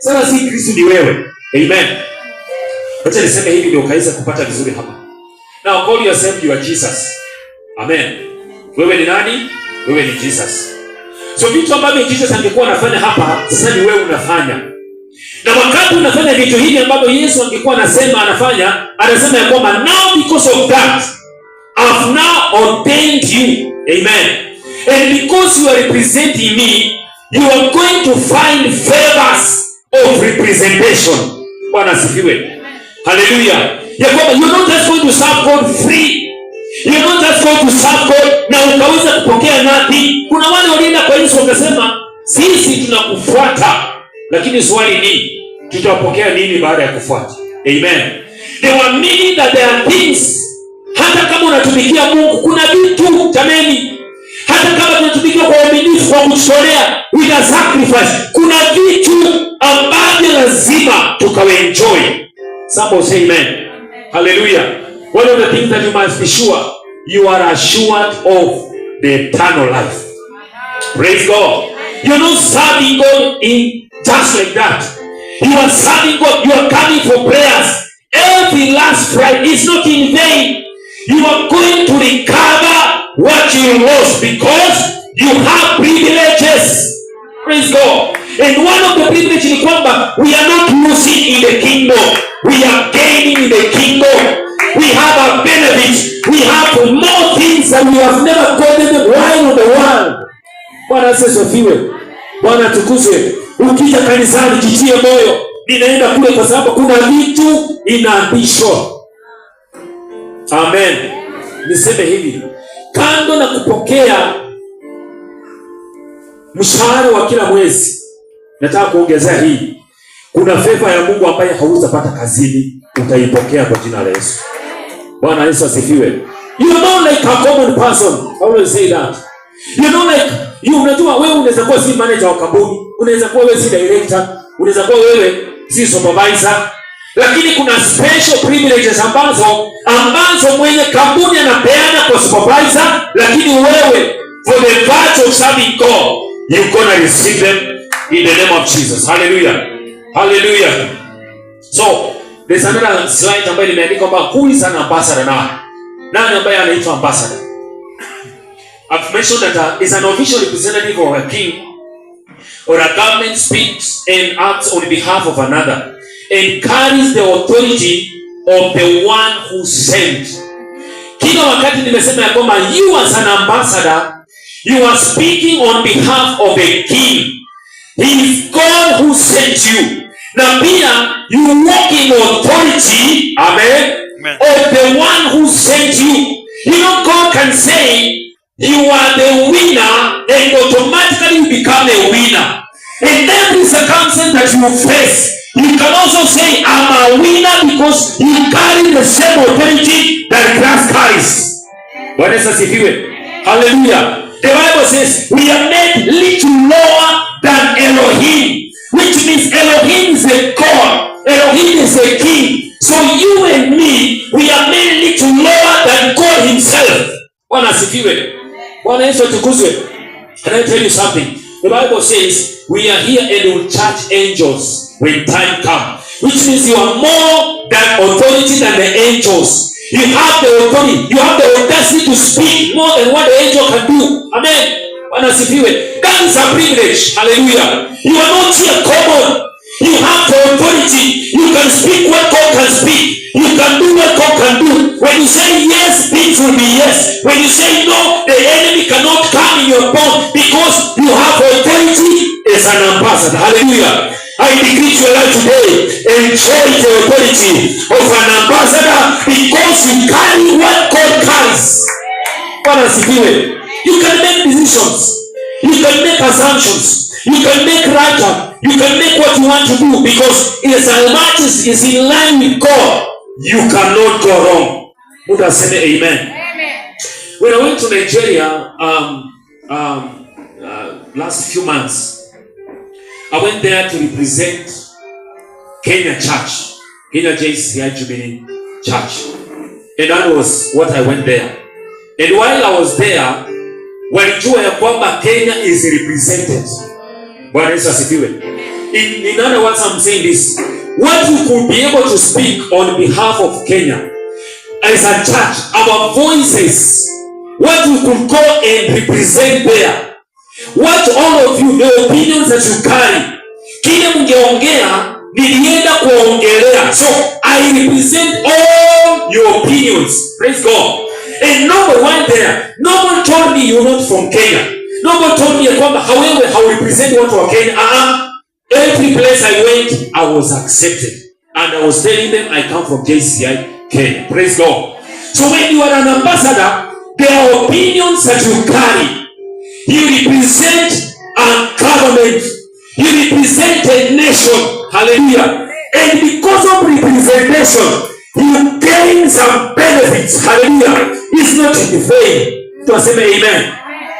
Sasa si Kristo ni wewe. Amen. Acha niseme hivi ndio ukaweza kupata vizuri hapa. Now call yourself you are Jesus. Amen. Wewe ni nani? Wewe ni Jesus. So vitu ambavyo Jesus angekuwa anafanya hapa, sasa ni wewe unafanya. Na wakati unafanya vitu hivi ambavyo Yesu angekuwa anasema ya kwamba now because of that I've now ordained you. Amen. And because you are representing me, you are going to find favors of representation. Bwana asifiwe. Hallelujah. Ya kwamba you're not just going to serve God free. You're not just going to serve God na ukaweza kupokea nothing. Kuna wale walienda kwa Yesu wakasema, sisi tunakufuata. Lakini swali ni, tutapokea nini baada ya kufuata? Amen. There were many that there are things. Hata kama unatumikia Mungu, kuna vitu jameni. Hata kama tunatumikia kwa uaminifu, kwa kujitolea, with a sacrifice, kuna vitu ambavyo lazima tukaenjoy. Somebody say amen. Hallelujah. One of the things that you must be sure, you are assured of the eternal life. Praise God. You're not serving God in just like that. You are serving God. You are coming for prayers. Every last Friday is not in vain. You are going to recover what you lost because you have privileges. Praise God. And one of the privileges is that we are not losing in the kingdom. We are gaining in the kingdom. We have our benefits. We have more things that we have never gotten while in the world. Bwana asifiwe. Bwana tukuzwe. Ukija kanisani jitie moyo. Ninaenda kule kwa sababu kuna vitu inaambishwa. Amen. Niseme hivi. Kando na kupokea mshahara wa kila mwezi, nataka kuongezea hii. Kuna favor ya Mungu ambaye hautapata kazini, utaipokea kwa jina la Yesu. Bwana Yesu asifiwe. You are not like a common person. I always say that. You are not like unajua wewe unaweza kuwa si manager wa kampuni, unaweza kuwa wewe si director, unaweza kuwa wewe si supervisor, lakini kuna special privileges ambazo mwenye kampuni anapeana kwa supervisor, lakini wewe for the virtue of serving God, you're going to receive them in the name of Jesus. Hallelujah. Hallelujah. So, there's another slide ambayo limeandika kwamba who is an ambassador now? Nani ambaye anaitwa ambassador? I've mentioned that is an official representative of a king or a government speaks and acts on behalf of another and carries the authority of the one who sent. Kila wakati nimesema ya kwamba you as an ambassador, you are speaking on behalf of a king. He is God who sent you. Na pia you walk in authority, amen, of the one who sent you. You know, God can say you are the winner and automatically you become a winner. In every circumstance that you face, you can also say I'm a winner because you carry the same authority that Christ carries. Bwana Yesu asifiwe. Hallelujah. The Bible says we are made little lower than Elohim, which means Elohim is a God. Elohim is a king. So you and me, we are made little lower than God himself. Bwana asifiwe. Bwana Yesu atukuzwe. Can I tell you something? The Bible says we are here and will charge angels when time comes. Which means you are more than authority than the angels. You have the authority. You have the audacity to speak more than what the angel can do. Amen. Bwana asifiwe. That is a privilege. Hallelujah. You are not here common. You have the authority. You can speak what God can speak. You can do what God can do. When you say yes, things will be yes. When you say no, the enemy cannot come in your bond because you have authority as an ambassador. Hallelujah. I decree to your life today, enjoy the authority of an ambassador because you carry what God carries. Bwana asifiwe. You can make decisions. You can make assumptions. You can make right up. You can make what you want to do because as much as is in line with God, you cannot go wrong. Muda say amen. Amen. When I went to Nigeria last few months, I went there to represent Kenya Church, Kenya JCI Jubilee Church, and that was what I went there. And while I was there, walijua ya kwamba Kenya is represented. Bwana Yesu asifiwe. In other words, I'm saying this. What we could be able to speak on behalf of Kenya as a church, our voices, what we could call and represent there, what all of you, the opinions that you carry, kile mngeongea nilienda kuongelea. So I represent all your opinions. Praise God. And nobody went there. No one told me you're not from Kenya. No one told me however how we represent what for Kenya. Every place I went, I was accepted. And I was telling them I come from JCI Kenya. Praise God. So when you are an ambassador, there are opinions that you carry. You represent a government. You represent a nation. Hallelujah. And because of representation, you gain some benefits. Hallelujah. It's not in vain. Tuaseme amen.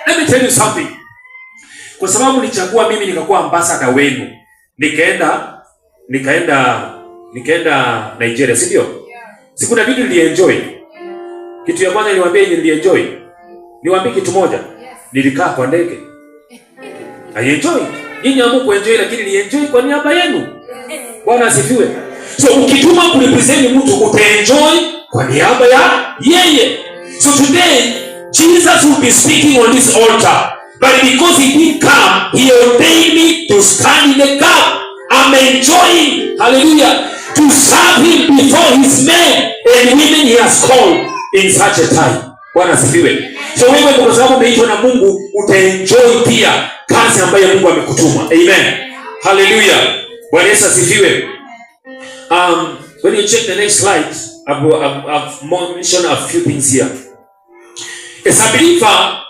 Let me tell you something. Kwa sababu nichagua mimi nikakuwa ambassador wenu. Nikaenda Nigeria, si ndio? Si kuna vitu nilienjoy. Kitu ya kwanza niwaambie nilienjoy. Niwaambie kitu moja. Nilikaa kwa ndege. I enjoy. Nyinyi hamkuenjoy lakini nilienjoy kwa niaba yenu. Bwana asifiwe. So ukituma kurepresent mtu utaenjoy kwa niaba ya yeye. So today Jesus will be speaking on this altar. But because he didn't come, he ordained me to stand in the gap. I'm enjoying, hallelujah, to serve him before his men and women he has called in such a time. Bwana asifiwe. So wewe kwa sababu umeitwa na Mungu utaenjoy pia kazi ambayo Mungu amekutuma. Amen. Hallelujah. Bwana Yesu asifiwe. When you check the next slide, I've mentioned a few things here. As a believer,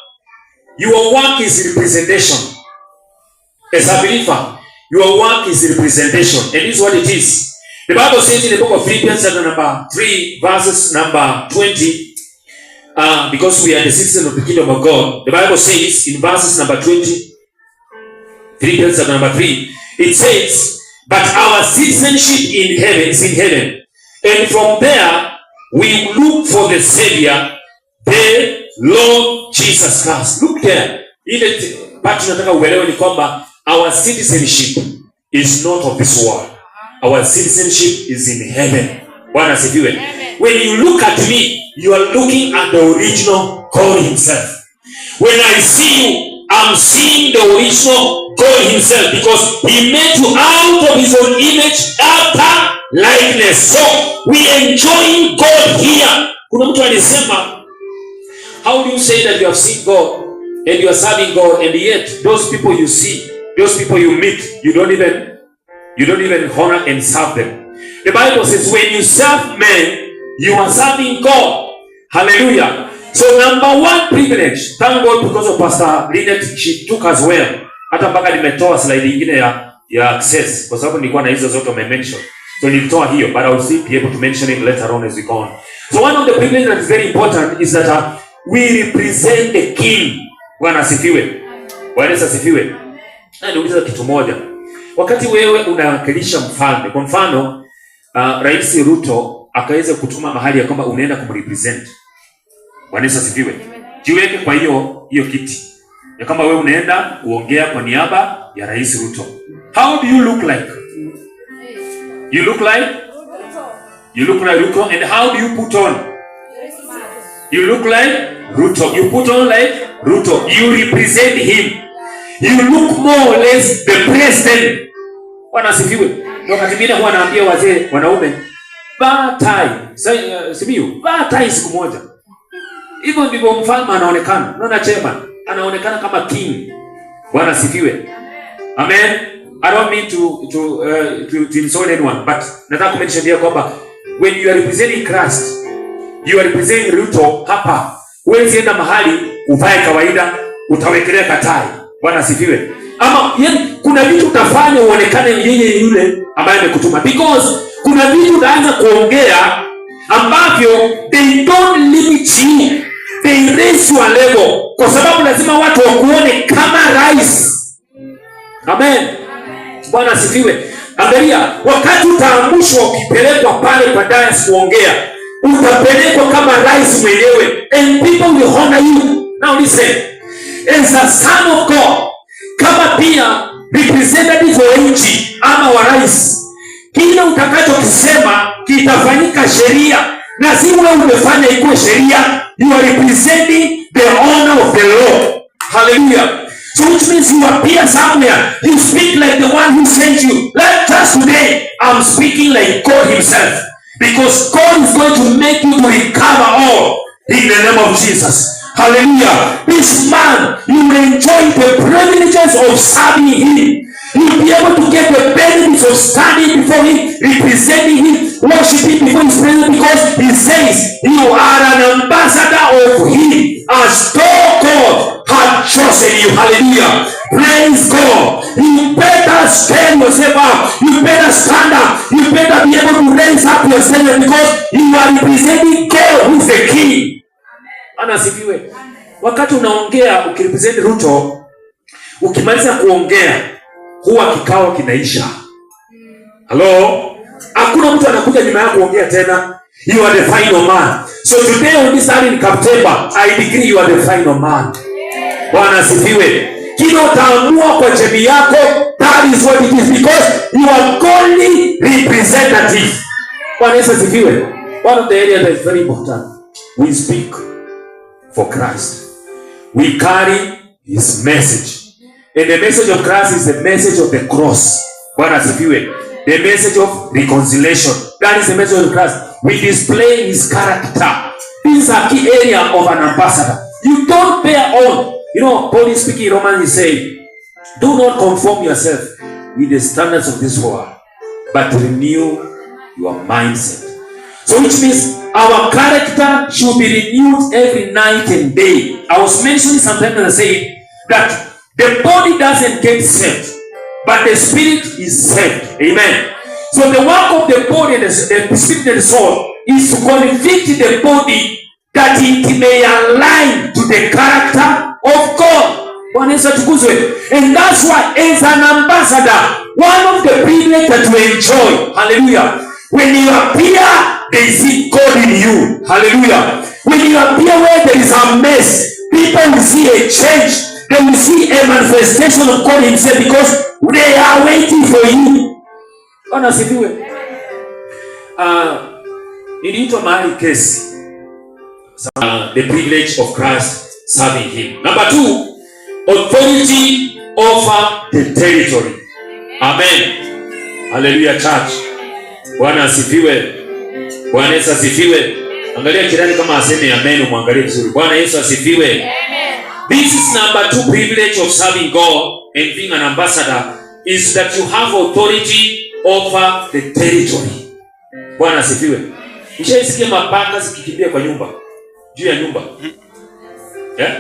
your work is representation. As a believer, your work is representation. And this is what it is. The Bible says in the book of Philippians chapter number 3, verses number 20, because we are the citizens of the kingdom of God. The Bible says in verses number 20, Philippians chapter number 3, it says, but our citizenship in heaven is in heaven. And from there, we look for the Savior, the Lord Jesus Christ. Look there. Ile part tunataka uelewe ni kwamba our citizenship is not of this world. Our citizenship is in heaven. Bwana asifiwe. When you look at me, you are looking at the original God himself. When I see you, I'm seeing the original God himself, because he made you out of his own image, after likeness. So we enjoy God here. Kuna mtu alisema, how do you say that you have seen God and you are serving God, and yet those people you see, those people you meet, you don't even honor and serve them? The Bible says when you serve men, you are serving God. Hallelujah. So number one privilege, thank God because of Pastor Lynette, she took us well. Hata mpaka nimetoa slide nyingine ya access kwa sababu nilikuwa na hizo zote mention. So nilitoa hiyo, but I will still be able to mention it later on as we go on. So one of the privileges that is very important is that we represent the king. Bwana asifiwe. Bwana asifiwe. Na niuliza kitu moja. Wakati wewe unawakilisha mfalme, kwa mfano Rais Ruto akaweza kutuma mahali ya kwamba unaenda kumrepresent. Bwana asifiwe. Jiweke kwa hiyo kiti. Ya kama wewe unaenda kuongea kwa niaba ya Rais Ruto. How do you look like? You look like Ruto. And how do you put on? You look like Ruto. You put on like Ruto. You represent him. You look more or less the president. Bwana asifiwe. Wakati mwingine huwa naambia wazee wanaume, vaa tai. Sibiu, vaa tai siku moja. Hivyo ndivyo mfalme anaonekana. Unaona chairman anaonekana kama king. Bwana asifiwe. Amen. I don't mean to insult anyone, but nataka kumention here kwamba when you are representing Christ, you are representing Ruto hapa. Wewe sienda mahali uvae kawaida, utawekelea katai. Bwana asifiwe. Ama kuna vitu utafanya uonekane yeye yule ambaye amekutuma, because kuna vitu utaanza kuongea ambavyo they don't limit you, they raise your level, kwa sababu lazima watu wakuone kama rais. Amen. Bwana asifiwe. Angalia, wakati utaamshwa ukipelekwa pale kwa dais kuongea, utapelekwa kama rais mwenyewe, and people will honor you. Now listen, as a son of God, kama pia representative wa nchi, ama wa rais, kile utakachokisema kitafanyika sheria, na si wewe umefanya ikuwe sheria. You are representing the honor of the law. Hallelujah. So which means you appear somewhere, you speak like the one who sent you. Like just today, I'm speaking like God himself, because God is going to make you to recover all in the name of Jesus. Hallelujah. This man, you will enjoy the privileges of serving him. You'll be able to get the benefits of standing before him, representing him, worshiping before his presence, because he says you are an ambassador of him, as though God had chosen you. Hallelujah. Praise God. You better stand yourself up. You better stand up. You better be able to raise up yourself, because you are representing God, who is the king. Anasifiwe. Wakati unaongea ukirepresent Ruto, ukimaliza kuongea huwa kikao kinaisha. Hello? Hakuna mtu anakuja nyuma yako kuongea tena. You are the final man. So today on this in September, I decree you are the final man. Bwana asifiwe. Kila utaamua kwa jamii yako, that is what it is, because you are only representative. Bwana asifiwe. One of the areas that is very important, we speak for Christ. We carry his message. And the message of Christ is the message of the cross. Bwana asifiwe. The message of reconciliation. That is the message of Christ. We display his character. This is a key area of an ambassador. You don't bear on. You know, Paul is speaking in Romans, he said, do not conform yourself with the standards of this world, but renew your mindset. So which means our character should be renewed every night and day. I was mentioning sometimes and I said that the body doesn't get saved, but the spirit is saved. Amen. So the work of the body and the spirit and the soul is to convict the body that it may align to the character of God. And that's why as an ambassador, one of the privileges that we enjoy, hallelujah, when you appear, they see God in you. Hallelujah. When you appear where there is a mess, people will see a change. They will see a manifestation of God himself, because they are waiting for you. Anasifiwe. Niliitwa mahali kesi. The privilege of Christ serving him. Number 2, authority over the territory. Amen. Hallelujah, church. Bwana asifiwe. Bwana Yesu asifiwe. Angalia jirani kama aseme amen, umwangalie vizuri. Bwana Yesu asifiwe. Amen. This is number 2 privilege of serving God and being an ambassador, is that you have authority over the territory. Bwana asifiwe. Nishaisikia mapaka zikikimbia kwa nyumba, juu ya nyumba. Yeah?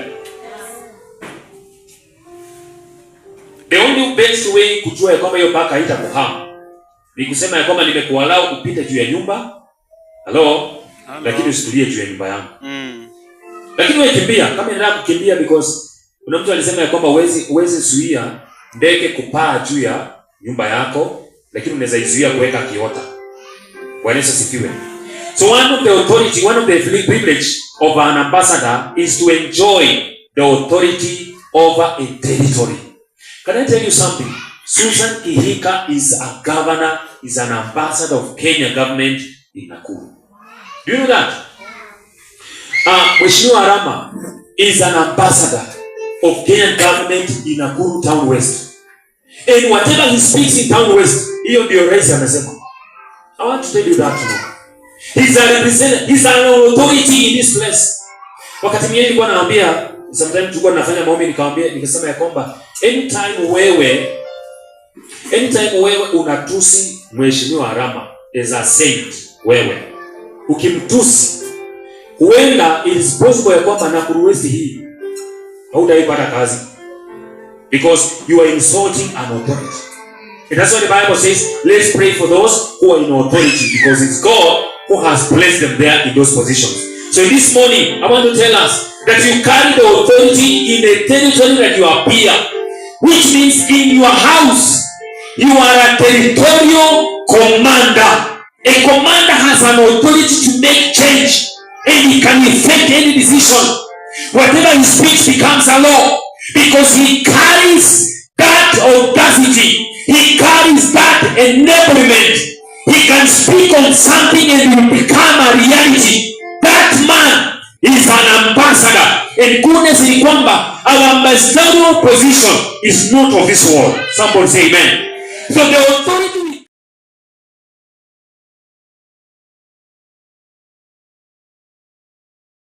The only best way kujua ya kwamba hiyo paka haitakuhama ni kusema ya kwamba nimekualau kupita juu ya nyumba. Hello? Lakini usitulie juu ya nyumba yangu. Lakini wewe kimbia, kama unataka kukimbia, because kuna mtu alisema ya kwamba uwezi zuia ndege kupaa juu ya nyumba yako, lakini unaweza izuia kuweka kiota. Bwana Yesu asifiwe. So one of the authority, one of the privilege of an ambassador is to enjoy the authority over a territory. Can I tell you something? Susan Kihika is a governor, is an ambassador of Kenya government in Nakuru. Do you know that? Mheshimiwa Arama is an ambassador of Kenyan government in Nakuru Town West. And whatever he speaks in Town West, hiyo ndio rais amesema. I want to tell you that now. He's a representative, he's an authority in this place. Wakati mwingine nilikuwa naambia, sometimes tulikuwa tunafanya maombi, nikasema ya kwamba anytime wewe unatusi Mheshimiwa Arama as a saint, wewe ukimtusi, huenda it is possible ya kwamba Nakuru West hii hautaipata kazi, because you are insulting an authority. And that's what the Bible says, let's pray for those who are in authority, because it's God who has placed them there in those positions. So this morning, I want to tell us that you carry the authority in the territory that you appear, which means in your house, you are a territorial commander. A commander has an authority to make change, and he can effect any decision. Whatever he speaks becomes a law, because he carries that audacity. he carries that enablement. He can speak on something and it will become a reality. That man is an ambassador. And goodness is kwamba our ambassadorial position is not of this world. Somebody say amen. So the authority